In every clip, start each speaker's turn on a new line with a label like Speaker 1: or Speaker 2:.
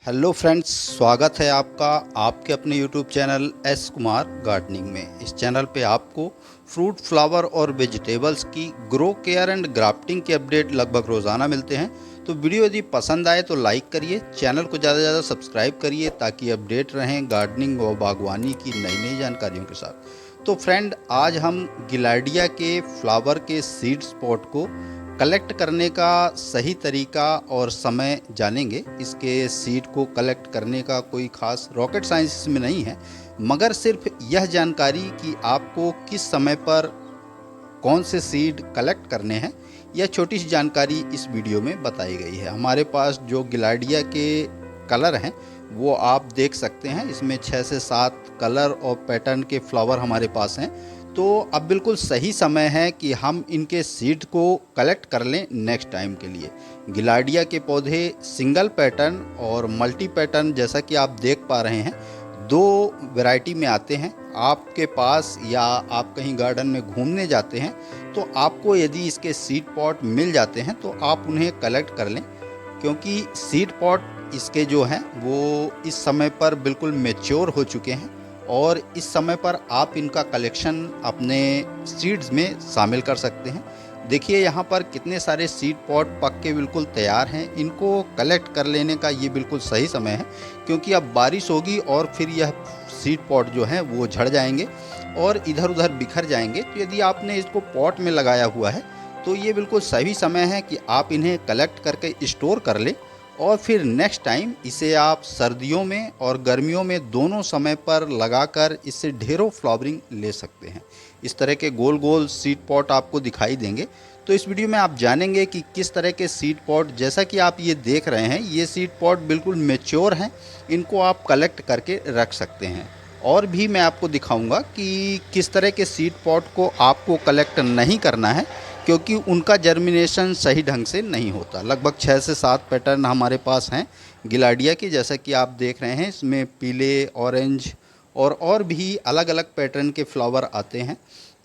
Speaker 1: Hello friends, स्वागत है आपका आपके अपने YouTube channel S Kumar gardening में। इस चैनल पे आपको फ्रूट, फ्लावर और वेजिटेबल्स की ग्रो केयर एंड ग्राफ्टिंग के अपडेट लगभग रोज़ाना मिलते हैं। तो वीडियो यदि पसंद आए तो लाइक करिए, चैनल को ज़्यादा से ज़्यादा सब्सक्राइब करिए ताकि अपडेट रहें गार्डनिंग और बागवानी की नई नई जानकारियों के साथ। तो फ्रेंड, आज हम गिलार्डिया के फ्लावर के सीड स्पॉट को कलेक्ट करने का सही तरीका और समय जानेंगे। इसके सीड को कलेक्ट करने का कोई खास रॉकेट साइंस इसमें नहीं है, मगर सिर्फ यह जानकारी कि आपको किस समय पर कौन से सीड कलेक्ट करने हैं, यह छोटी सी जानकारी इस वीडियो में बताई गई है। हमारे पास जो गिलार्डिया के कलर हैं वो आप देख सकते हैं। इसमें 6 से 7 कलर और पैटर्न के फ्लावर हमारे पास हैं। तो अब बिल्कुल सही समय है कि हम इनके सीड को कलेक्ट कर लें नेक्स्ट टाइम के लिए। गिलार्डिया के पौधे सिंगल पैटर्न और मल्टी पैटर्न, जैसा कि आप देख पा रहे हैं, 2 वैरायटी में आते हैं। आपके पास या आप कहीं गार्डन में घूमने जाते हैं तो आपको यदि इसके सीड पॉट मिल जाते हैं तो आप उन्हें कलेक्ट कर लें, क्योंकि सीड पॉट इसके जो हैं वो इस समय पर बिल्कुल मैच्योर हो चुके हैं और इस समय पर आप इनका कलेक्शन अपने सीड्स में शामिल कर सकते हैं। देखिए यहाँ पर कितने सारे सीड पॉट पक के बिल्कुल तैयार हैं। इनको कलेक्ट कर लेने का ये बिल्कुल सही समय है, क्योंकि अब बारिश होगी और फिर यह सीड पॉट जो हैं वो झड़ जाएंगे और इधर उधर बिखर जाएंगे। तो यदि आपने इसको पॉट में लगाया हुआ है तो ये बिल्कुल सही समय है कि आप इन्हें कलेक्ट करके स्टोर कर लें और फिर नेक्स्ट टाइम इसे आप सर्दियों में और गर्मियों में दोनों समय पर लगाकर इससे ढेरों फ्लावरिंग ले सकते हैं। इस तरह के गोल गोल सीड पॉट आपको दिखाई देंगे। तो इस वीडियो में आप जानेंगे कि किस तरह के सीड पॉट, जैसा कि आप ये देख रहे हैं, ये सीड पॉट बिल्कुल मैच्योर हैं, इनको आप कलेक्ट करके रख सकते हैं। और भी मैं आपको दिखाऊंगा कि किस तरह के सीड पॉट को आपको कलेक्ट नहीं करना है, क्योंकि उनका जर्मिनेशन सही ढंग से नहीं होता। लगभग 6 से 7 पैटर्न हमारे पास हैं गिलार्डिया की, जैसा कि आप देख रहे हैं। इसमें पीले, ऑरेंज और भी अलग अलग पैटर्न के फ्लावर आते हैं।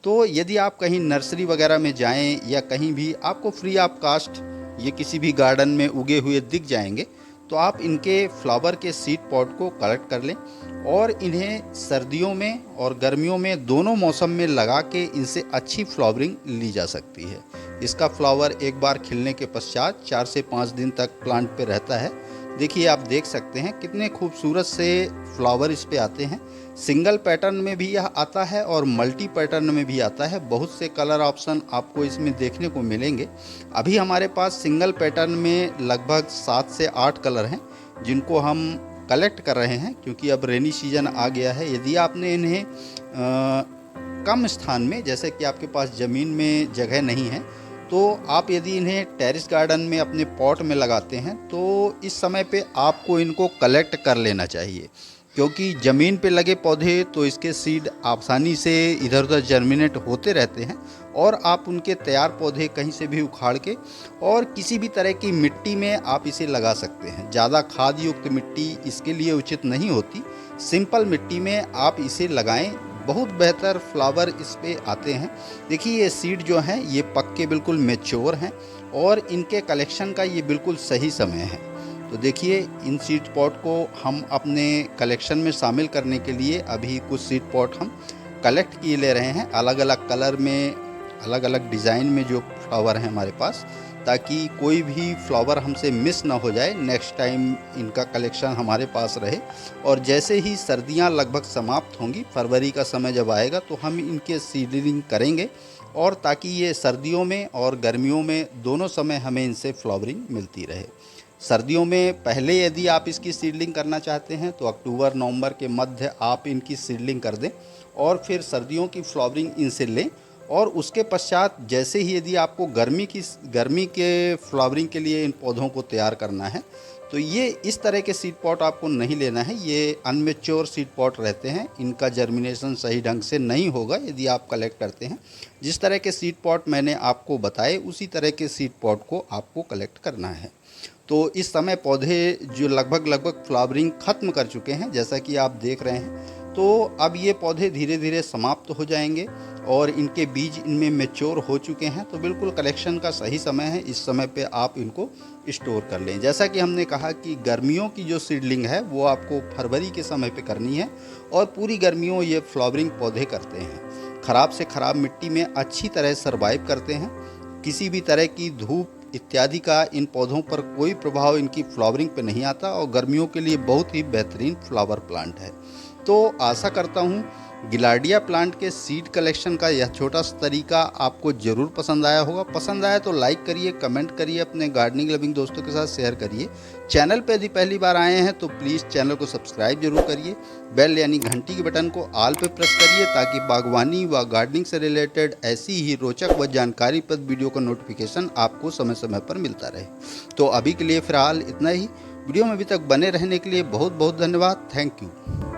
Speaker 1: तो यदि आप कहीं नर्सरी वगैरह में जाएं या कहीं भी आपको फ्री ऑफ कास्ट ये किसी भी गार्डन में उगे हुए दिख जाएंगे, तो आप इनके फ्लावर के सीड पॉट को कलेक्ट कर लें और इन्हें सर्दियों में और गर्मियों में दोनों मौसम में लगा के इनसे अच्छी फ्लावरिंग ली जा सकती है। इसका फ्लावर एक बार खिलने के पश्चात 4 से 5 दिन तक प्लांट पे रहता है। देखिए, आप देख सकते हैं कितने खूबसूरत से फ्लावर इस पे आते हैं। सिंगल पैटर्न में भी यह आता है और मल्टी पैटर्न में भी आता है। बहुत से कलर ऑप्शन आपको इसमें देखने को मिलेंगे। अभी हमारे पास सिंगल पैटर्न में लगभग 7 से 8 कलर हैं जिनको हम कलेक्ट कर रहे हैं, क्योंकि अब रेनी सीजन आ गया है। यदि आपने इन्हें कम स्थान में, जैसे कि आपके पास ज़मीन में जगह नहीं है, तो आप यदि इन्हें टेरेस गार्डन में अपने पॉट में लगाते हैं तो इस समय पे आपको इनको कलेक्ट कर लेना चाहिए, क्योंकि ज़मीन पे लगे पौधे तो इसके सीड आसानी से इधर उधर जर्मिनेट होते रहते हैं और आप उनके तैयार पौधे कहीं से भी उखाड़ के और किसी भी तरह की मिट्टी में आप इसे लगा सकते हैं। ज़्यादा खाद युक्त मिट्टी इसके लिए उचित नहीं होती। सिंपल मिट्टी में आप इसे लगाएं, बहुत बेहतर फ्लावर इस पे आते हैं। देखिए, ये सीड जो हैं ये पक्के बिल्कुल मैच्योर हैं और इनके कलेक्शन का ये बिल्कुल सही समय है। तो देखिए, इन सीड पॉट को हम अपने कलेक्शन में शामिल करने के लिए अभी कुछ सीड पॉट हम कलेक्ट किए ले रहे हैं, अलग अलग कलर में, अलग अलग डिज़ाइन में जो फ्लावर हैं हमारे पास, ताकि कोई भी फ्लावर हमसे मिस ना हो जाए। नेक्स्ट टाइम इनका कलेक्शन हमारे पास रहे। और जैसे ही सर्दियां लगभग समाप्त होंगी, फरवरी का समय जब आएगा, तो हम इनके सीडलिंग करेंगे, और ताकि ये सर्दियों में और गर्मियों में दोनों समय हमें इनसे फ्लावरिंग मिलती रहे। सर्दियों में पहले यदि आप इसकी सीडलिंग करना चाहते हैं तो अक्टूबर नवंबर के मध्य आप इनकी सीडलिंग कर दें और फिर सर्दियों की फ्लावरिंग इनसे लें। और उसके पश्चात जैसे ही यदि आपको गर्मी के फ्लावरिंग के लिए इन पौधों को तैयार करना है, तो ये इस तरह के सीड पॉट आपको नहीं लेना है। ये अनमेच्योर सीड पॉट रहते हैं, इनका जर्मिनेशन सही ढंग से नहीं होगा यदि आप कलेक्ट करते हैं। जिस तरह के सीड पॉट मैंने आपको बताए उसी तरह के सीड पॉट को आपको कलेक्ट करना है। तो इस समय पौधे जो लगभग फ्लावरिंग ख़त्म कर चुके हैं, जैसा कि आप देख रहे हैं, तो अब ये पौधे धीरे धीरे समाप्त हो जाएंगे। और इनके बीज इनमें मैच्योर हो चुके हैं, तो बिल्कुल कलेक्शन का सही समय है। इस समय पे आप इनको स्टोर कर लें। जैसा कि हमने कहा कि गर्मियों की जो सीडलिंग है वो आपको फरवरी के समय पे करनी है, और पूरी गर्मियों ये फ्लावरिंग पौधे करते हैं। ख़राब से ख़राब मिट्टी में अच्छी तरह सर्वाइव करते हैं। किसी भी तरह की धूप इत्यादि का इन पौधों पर कोई प्रभाव इनकी फ्लावरिंग पे नहीं आता, और गर्मियों के लिए बहुत ही बेहतरीन फ्लावर प्लांट है। तो आशा करता हूँ गिलार्डिया प्लांट के सीड कलेक्शन का यह छोटा सा तरीका आपको ज़रूर पसंद आया होगा। पसंद आया तो लाइक करिए, कमेंट करिए, अपने गार्डनिंग लविंग दोस्तों के साथ शेयर करिए। चैनल पे यदि पहली बार आए हैं तो प्लीज़ चैनल को सब्सक्राइब जरूर करिए। बेल यानी घंटी के बटन को ऑल पे प्रेस करिए, ताकि बागवानी व गार्डनिंग से रिलेटेड ऐसी ही रोचक व जानकारीप्रद वीडियो का नोटिफिकेशन आपको समय समय पर मिलता रहे। तो अभी के लिए फ़िलहाल इतना ही। वीडियो में अभी तक बने रहने के लिए बहुत बहुत धन्यवाद। Thank you.